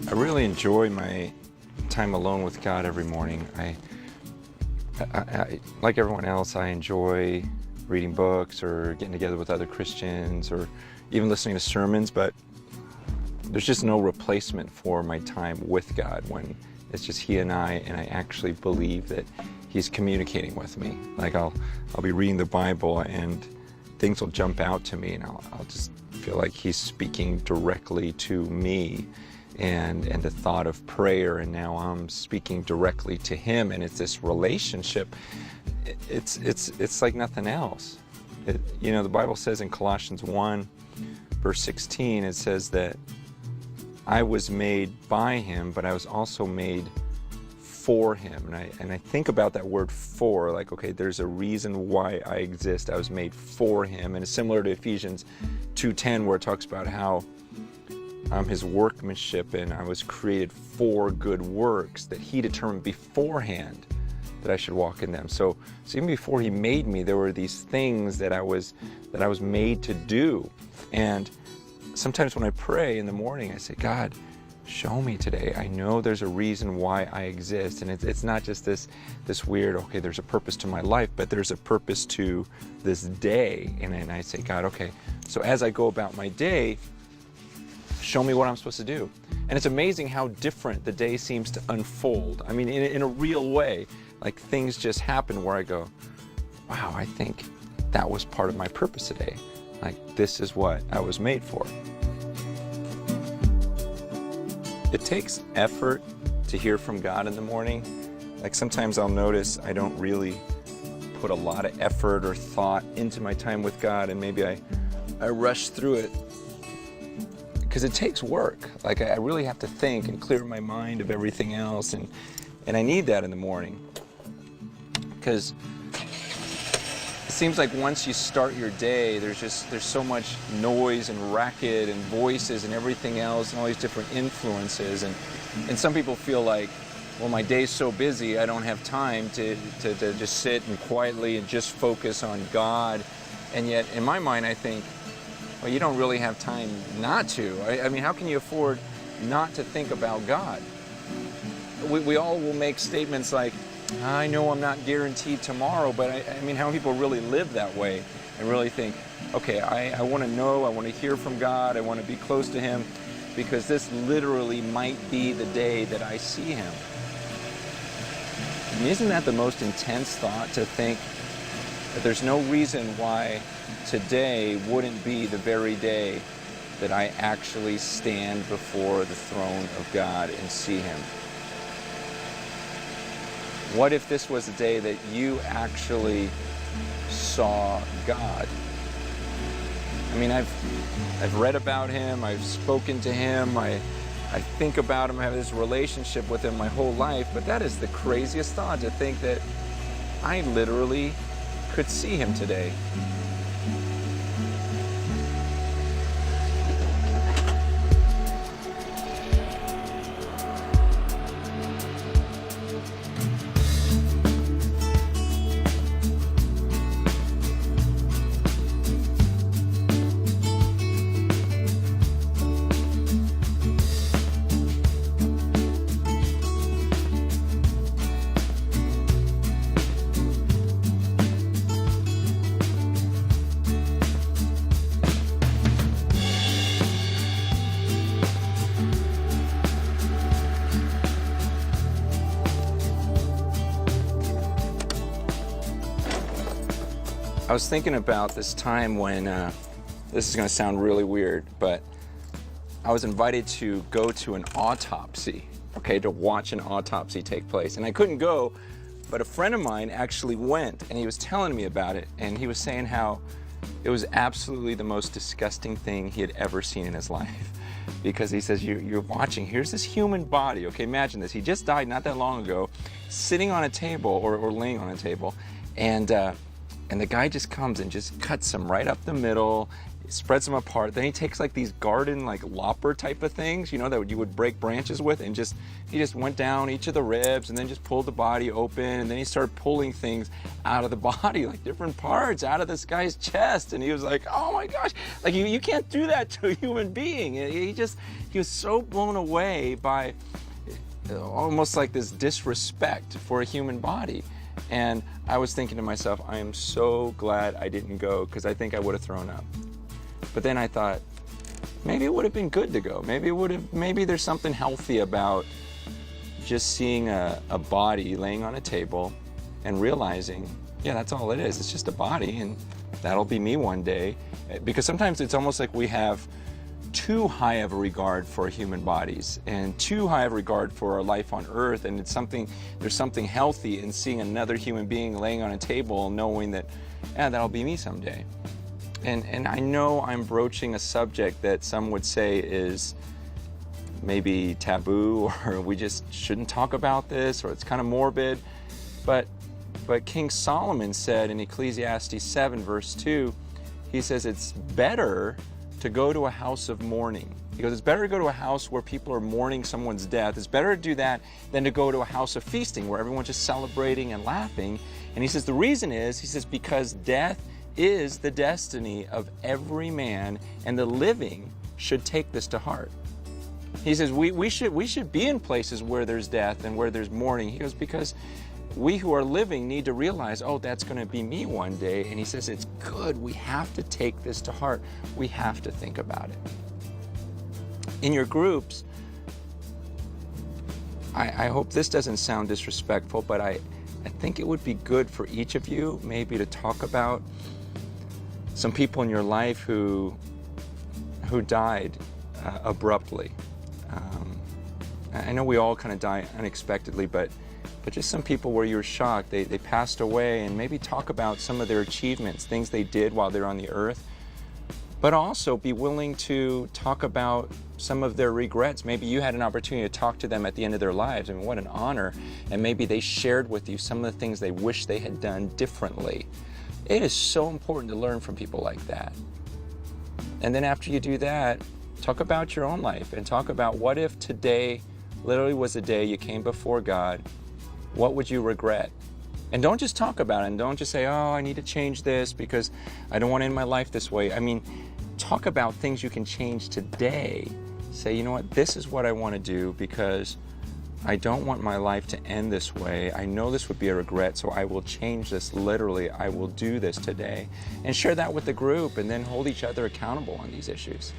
I really enjoy my time alone with God every morning. I like everyone else, I enjoy reading books or getting together with other Christians or even listening to sermons, but there's just no replacement for my time with God when it's just He and I actually believe that He's communicating with me. Like I'll be reading the Bible and things will jump out to me and I'll just feel like He's speaking directly to me. And the thought of prayer, and now I'm speaking directly to Him, and it's this relationship. It's like nothing else. The Bible says in Colossians 1, verse 16, it says that I was made by Him, but I was also made for Him. And I think about that word "for," like, okay, there's a reason why I exist. I was made for Him, and it's similar to Ephesians 2:10, where it talks about how I'm His workmanship and I was created for good works that He determined beforehand that I should walk in them. So even before He made me, there were these things that I was made to do. And sometimes when I pray in the morning, I say, God, show me today. I know there's a reason why I exist. And it's not just this weird, okay, there's a purpose to my life, but there's a purpose to this day. And I say, God, okay, so as I go about my day, show me what I'm supposed to do. And it's amazing how different the day seems to unfold. I mean, in a real way, like things just happen where I go, wow, I think that was part of my purpose today. Like, this is what I was made for. It takes effort to hear from God in the morning. Like sometimes I'll notice I don't really put a lot of effort or thought into my time with God, and maybe I rush through it. Because it takes work. Like I really have to think and clear my mind of everything else, and I need that in the morning. Because it seems like once you start your day, there's so much noise and racket and voices and everything else and all these different influences, and some people feel like, well, my day's so busy I don't have time to just sit and quietly and just focus on God. And yet in my mind I think, well, you don't really have time not to. I mean, how can you afford not to think about God? We all will make statements like, I know I'm not guaranteed tomorrow, but I mean, how many people really live that way and really think, okay, I want to know, I want to hear from God, I want to be close to Him, because this literally might be the day that I see Him. I mean, isn't that the most intense thought, to think that there's no reason why today wouldn't be the very day that I actually stand before the throne of God and see Him? What if this was the day that you actually saw God? I mean, I've read about Him, I've spoken to Him, I think about Him, I have this relationship with Him my whole life, but that is the craziest thought, to think that I literally could see Him today. I was thinking about this time when, this is going to sound really weird, but I was invited to go to an autopsy, okay, to watch an autopsy take place. And I couldn't go, but a friend of mine actually went, and he was telling me about it, and he was saying how it was absolutely the most disgusting thing he had ever seen in his life. Because he says, you're watching, here's this human body, okay, imagine this, he just died not that long ago, sitting on a table, or laying on a table, and the guy just comes and just cuts him right up the middle, spreads them apart. Then he takes like these garden like lopper type of things, that you would break branches with, and he just went down each of the ribs and then just pulled the body open, and then he started pulling things out of the body, like different parts out of this guy's chest. And he was like, oh my gosh, like you can't do that to a human being. He was so blown away by almost like this disrespect for a human body. And I was thinking to myself, I am so glad I didn't go, because I think I would have thrown up. But then I thought, maybe it would have been good to go. Maybe there's something healthy about just seeing a body laying on a table and realizing, yeah, that's all it is. It's just a body, and that'll be me one day. Because sometimes it's almost like we have too high of a regard for human bodies and too high of a regard for our life on earth, and there's something healthy in seeing another human being laying on a table, knowing that, yeah, that'll be me someday. And I know I'm broaching a subject that some would say is maybe taboo, or we just shouldn't talk about this, or it's kind of morbid, but King Solomon said in Ecclesiastes 7 verse 2, he says it's better to go to a house of mourning. He goes, it's better to go to a house where people are mourning someone's death. It's better to do that than to go to a house of feasting where everyone's just celebrating and laughing. And he says the reason is, he says, because death is the destiny of every man, and the living should take this to heart. He says we should be in places where there's death and where there's mourning. He goes, because we who are living need to realize, oh, that's going to be me one day. And he says it's good. We have to take this to heart. We have to think about it. In your groups, I hope this doesn't sound disrespectful, but I think it would be good for each of you maybe to talk about some people in your life who died abruptly. I know we all kind of die unexpectedly, but just some people where you're shocked, they passed away, and maybe talk about some of their achievements, things they did while they're on the earth, but also be willing to talk about some of their regrets. Maybe you had an opportunity to talk to them at the end of their lives. I mean, what an honor. And maybe they shared with you some of the things they wish they had done differently. It is so important to learn from people like that. And then after you do that, talk about your own life and talk about, what if today literally was the day you came before God? What would you regret? And don't just talk about it, and don't just say, oh, I need to change this because I don't want to end my life this way. I mean, talk about things you can change today. Say, you know what, this is what I want to do because I don't want my life to end this way. I know this would be a regret, so I will change this literally. I will do this today. And share that with the group, and then hold each other accountable on these issues.